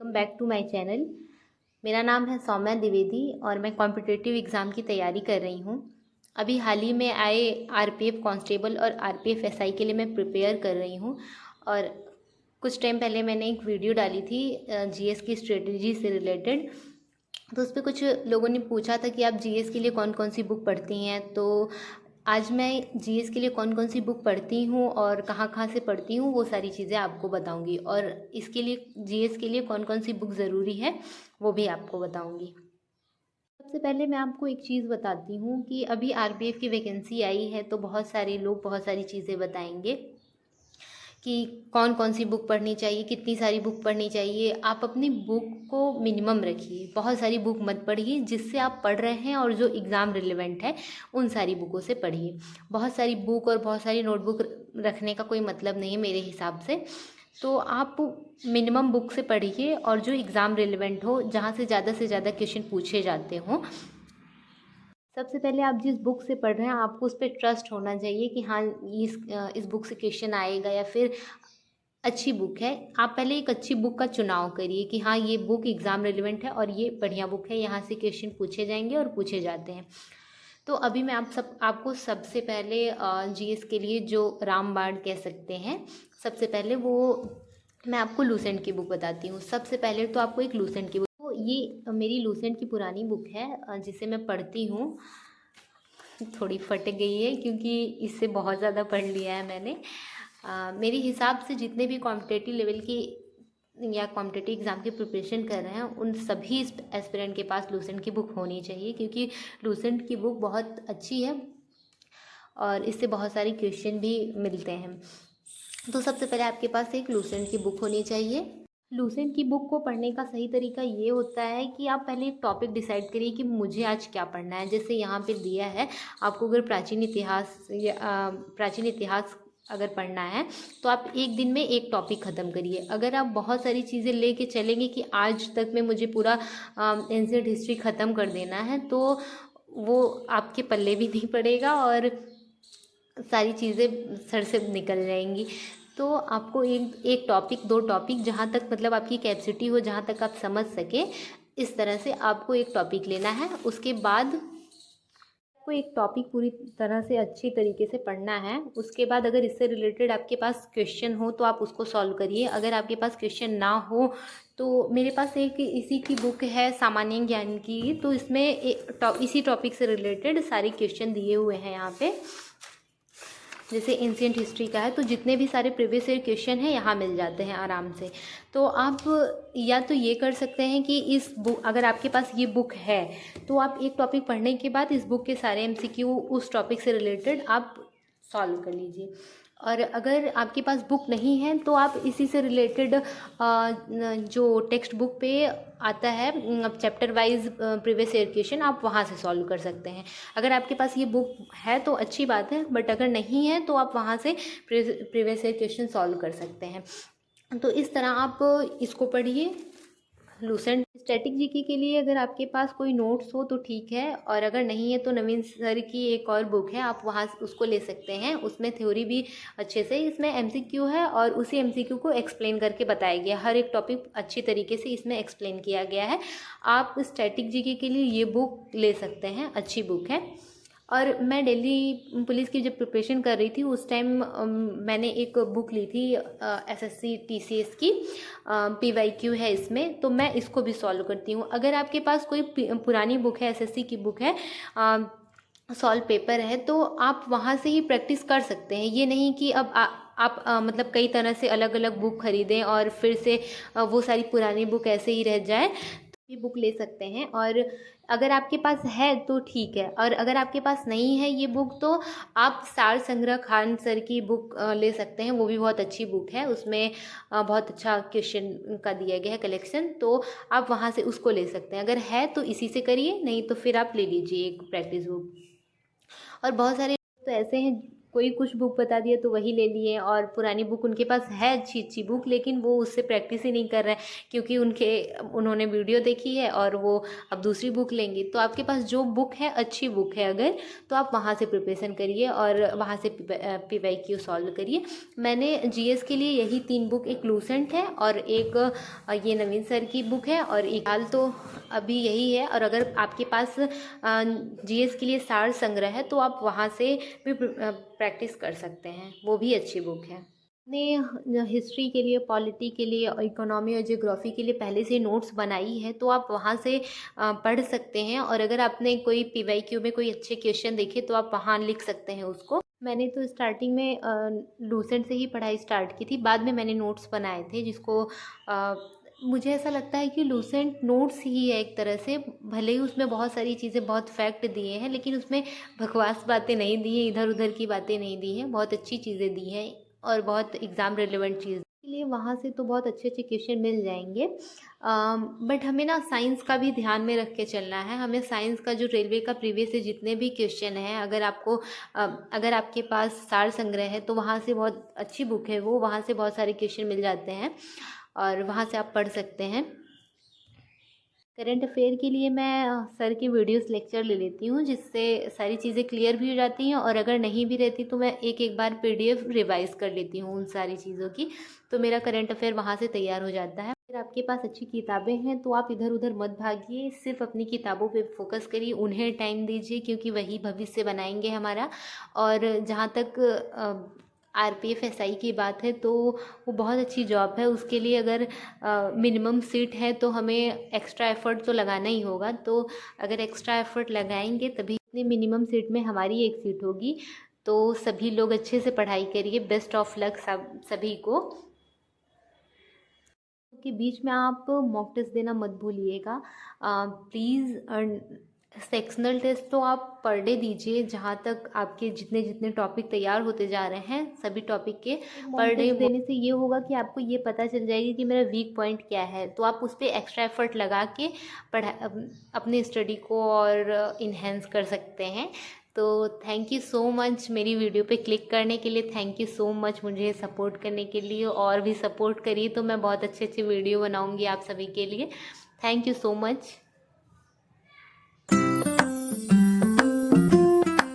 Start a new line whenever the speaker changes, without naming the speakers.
Welcome back to my channel. मेरा नाम है सौम्या द्विवेदी और मैं कॉम्पिटिटिव एग्ज़ाम की तैयारी कर रही हूँ। अभी हाल ही में आए आरपीएफ कांस्टेबल और आरपीएफ एसआई के लिए मैं प्रिपेयर कर रही हूँ। और कुछ टाइम पहले मैंने एक वीडियो डाली थी जीएस की स्ट्रेटजी से रिलेटेड। तो उस पर कुछ लोगों ने पूछा था कि आप जीएस के लिए कौन कौन सी बुक पढ़ती हैं। तो आज मैं जीएस के लिए कौन कौन सी बुक पढ़ती हूँ और कहाँ कहाँ से पढ़ती हूँ वो सारी चीज़ें आपको बताऊँगी, और इसके लिए जीएस के लिए कौन कौन सी बुक ज़रूरी है वो भी आपको बताऊँगी। सबसे पहले मैं आपको एक चीज़ बताती हूँ कि अभी आरपीएफ की वैकेंसी आई है, तो बहुत सारे लोग बहुत सारी चीज़ें बताएंगे कि कौन कौन सी बुक पढ़नी चाहिए, कितनी सारी बुक पढ़नी चाहिए। आप अपनी बुक को मिनिमम रखिए, बहुत सारी बुक मत पढ़िए। जिससे आप पढ़ रहे हैं और जो एग्ज़ाम रिलेवेंट है उन सारी बुकों से पढ़िए। बहुत सारी बुक और बहुत सारी नोटबुक रखने का कोई मतलब नहीं है मेरे हिसाब से। तो आप मिनिमम बुक से पढ़िए और जो एग्ज़ाम रिलेवेंट हो, जहाँ से ज़्यादा क्वेश्चन पूछे जाते हों। सबसे पहले आप जिस बुक से पढ़ रहे हैं आपको उस पर ट्रस्ट होना चाहिए कि हाँ इस बुक से क्वेश्चन आएगा या फिर अच्छी बुक है। आप पहले एक अच्छी बुक का चुनाव करिए कि हाँ ये बुक एग्ज़ाम रिलेवेंट है और ये बढ़िया बुक है, यहाँ से क्वेश्चन पूछे जाएंगे और पूछे जाते हैं। तो अभी मैं आपको सबसे पहले जीएस के लिए जो रामबाण कह सकते हैं, सबसे पहले वो मैं आपको लूसेंट की बुक बताती हूँ। सबसे पहले तो आपको एक लूसेंट की बुक, तो ये मेरी लूसेंट की पुरानी बुक है जिसे मैं पढ़ती हूँ। थोड़ी फट गई है क्योंकि इससे बहुत ज़्यादा पढ़ लिया है मैंने। मेरे हिसाब से जितने भी कॉम्पिटिटिव लेवल की या कॉम्पिटिटिव एग्ज़ाम की प्रिपरेशन कर रहे हैं उन सभी एस्पिरेंट के पास लूसेंट की बुक होनी चाहिए, क्योंकि लूसेंट की बुक बहुत अच्छी है और इससे बहुत सारे क्वेश्चन भी मिलते हैं। तो सबसे पहले आपके पास एक लूसेंट की बुक होनी चाहिए। लूसेंट की बुक को पढ़ने का सही तरीका ये होता है कि आप पहले एक टॉपिक डिसाइड करिए कि मुझे आज क्या पढ़ना है। जैसे यहाँ पे दिया है, आपको अगर प्राचीन इतिहास अगर पढ़ना है तो आप एक दिन में एक टॉपिक ख़त्म करिए। अगर आप बहुत सारी चीज़ें लेके चलेंगे कि आज तक में मुझे पूरा एंशिएंट हिस्ट्री ख़त्म कर देना है, तो वो आपके पल्ले भी नहीं पड़ेगा और सारी चीज़ें सर से निकल जाएंगी। तो आपको एक टॉपिक, दो टॉपिक, जहाँ तक मतलब आपकी कैपेसिटी हो, जहाँ तक आप समझ सके, इस तरह से आपको एक टॉपिक लेना है। उसके बाद आपको एक टॉपिक पूरी तरह से अच्छी तरीके से पढ़ना है। उसके बाद अगर इससे रिलेटेड आपके पास क्वेश्चन हो तो आप उसको सॉल्व करिए। अगर आपके पास क्वेश्चन ना हो तो मेरे पास एक इसी की बुक है सामान्य ज्ञान की, तो इसमें इसी टॉपिक से रिलेटेड सारे क्वेश्चन दिए हुए हैं यहाँ पे। जैसे एंशिएंट हिस्ट्री का है तो जितने भी सारे प्रीवियस ईयर क्वेश्चन हैं यहाँ मिल जाते हैं आराम से। तो आप या तो ये कर सकते हैं कि इस बुक, अगर आपके पास ये बुक है तो आप एक टॉपिक पढ़ने के बाद इस बुक के सारे एमसीक्यू उस टॉपिक से रिलेटेड आप सॉल्व कर लीजिए। और अगर आपके पास बुक नहीं है तो आप इसी से रिलेटेड जो टेक्स्ट बुक पे आता है chapter wise previous year question, आप वहाँ से सॉल्व कर सकते हैं। अगर आपके पास ये बुक है तो अच्छी बात है, बट अगर नहीं है तो आप वहाँ से प्रीवियस ईयर क्वेश्चन सॉल्व कर सकते हैं। तो इस तरह आप इसको पढ़िए लूसेंट। स्टैटिक जीके के लिए अगर आपके पास कोई नोट्स हो तो ठीक है, और अगर नहीं है तो नवीन सर की एक और बुक है, आप वहाँ उसको ले सकते हैं। उसमें थ्योरी भी अच्छे से, इसमें एमसीक्यू है और उसी एमसीक्यू को एक्सप्लेन करके बताया गया। हर एक टॉपिक अच्छी तरीके से इसमें एक्सप्लेन किया गया है। आप स्टैटिक जीके के लिए ये बुक ले सकते हैं, अच्छी बुक है। और मैं दिल्ली पुलिस की जब प्रिपरेशन कर रही थी उस टाइम मैंने एक बुक ली थी एसएससी टीसीएस की, पीवाईक्यू है इसमें, तो मैं इसको भी सॉल्व करती हूँ। अगर आपके पास कोई पुरानी बुक है, एसएससी की बुक है, सॉल्व पेपर है, तो आप वहाँ से ही प्रैक्टिस कर सकते हैं। ये नहीं कि अब आप मतलब कई तरह से अलग अलग बुक खरीदें और फिर से वो सारी पुरानी बुक ऐसे ही रह जाए। ये बुक ले सकते हैं, और अगर आपके पास है तो ठीक है, और अगर आपके पास नहीं है ये बुक तो आप सार संग्रह खान सर की बुक ले सकते हैं। वो भी बहुत अच्छी बुक है, उसमें बहुत अच्छा क्वेश्चन का दिया गया है कलेक्शन, तो आप वहाँ से उसको ले सकते हैं। अगर है तो इसी से करिए, नहीं तो फिर आप ले लीजिए एक प्रैक्टिस बुक। और बहुत सारे तो ऐसे हैं कोई कुछ बुक बता दिया तो वही ले लिए, और पुरानी बुक उनके पास है अच्छी अच्छी बुक, लेकिन वो उससे प्रैक्टिस ही नहीं कर रहे हैं क्योंकि उन्होंने वीडियो देखी है और वो अब दूसरी बुक लेंगे। तो आपके पास जो बुक है, अच्छी बुक है अगर, तो आप वहाँ से प्रिपरेशन करिए और वहाँ से PYQ सॉल्व करिए। मैंने GS के लिए यही 3 बुक, एक लूसेंट है और एक ये नवीन सर की बुक है और एक हाल तो अभी यही है। और अगर आपके पास GS के लिए सार संग्रह है तो आप वहाँ से भी प्रैक्टिस कर सकते हैं, वो भी अच्छी बुक है। ने हिस्ट्री के लिए, पॉलिटी के लिए, इकोनॉमी और जियोग्राफी के लिए पहले से नोट्स बनाई है तो आप वहाँ से पढ़ सकते हैं। और अगर आपने कोई PYQ में कोई अच्छे क्वेश्चन देखे तो आप वहाँ लिख सकते हैं उसको। मैंने तो स्टार्टिंग में लूसेंट से ही पढ़ाई स्टार्ट की थी, बाद में मैंने नोट्स बनाए थे जिसको मुझे ऐसा लगता है कि लूसेंट नोट्स ही है एक तरह से, भले ही उसमें बहुत सारी चीज़ें, बहुत फैक्ट दिए हैं, लेकिन उसमें बकवास बातें नहीं दी हैं, इधर उधर की बातें नहीं दी हैं, बहुत अच्छी चीज़ें दी हैं और बहुत एग्ज़ाम रिलेवेंट चीज़, इसलिए वहाँ से तो बहुत अच्छे अच्छे क्वेश्चन मिल जाएंगे। बट हमें ना साइंस का भी ध्यान में रख के चलना है। हमें साइंस का जो रेलवे का प्रीवियस से जितने भी क्वेश्चन हैं, अगर आपके पास सार संग्रह है तो वहाँ से बहुत अच्छी बुक है वो, वहाँ से बहुत सारे क्वेश्चन मिल जाते हैं और वहाँ से आप पढ़ सकते हैं। करंट अफेयर के लिए मैं सर की वीडियोस लेक्चर ले लेती हूँ जिससे सारी चीज़ें क्लियर भी हो जाती हैं, और अगर नहीं भी रहती तो मैं एक बार PDF रिवाइज़ कर लेती हूँ उन सारी चीज़ों की, तो मेरा करंट अफेयर वहाँ से तैयार हो जाता है। अगर आपके पास अच्छी किताबें हैं तो आप इधर उधर मत भागिए, सिर्फ अपनी किताबों पे फोकस करिए, उन्हें टाइम दीजिए क्योंकि वही भविष्य बनाएंगे हमारा। और जहाँ तक RPF SI की बात है तो वो बहुत अच्छी जॉब है, उसके लिए अगर मिनिमम सीट है तो हमें एक्स्ट्रा एफ़र्ट तो लगाना ही होगा। तो अगर एक्स्ट्रा एफ़र्ट लगाएंगे तभी इतनी मिनिमम सीट में हमारी एक सीट होगी। तो सभी लोग अच्छे से पढ़ाई करिए, बेस्ट ऑफ लक सभी को। के बीच में आप मॉक टेस्ट देना मत भूलिएगा प्लीज़। सेक्शनल टेस्ट तो आप पर डे दीजिए, जहाँ तक आपके जितने जितने टॉपिक तैयार होते जा रहे हैं सभी टॉपिक के पर डे देने से ये होगा कि आपको ये पता चल जाएगी कि मेरा वीक पॉइंट क्या है, तो आप उस पर एक्स्ट्रा एफर्ट लगा के अपने स्टडी को और इन्हेंस कर सकते हैं। तो थैंक यू सो मच मेरी वीडियो पे क्लिक करने के लिए, थैंक यू सो मच मुझे सपोर्ट करने के लिए, और भी सपोर्ट करिए तो मैं बहुत अच्छे अच्छे वीडियो बनाऊंगी आप सभी के लिए। Thank you so much.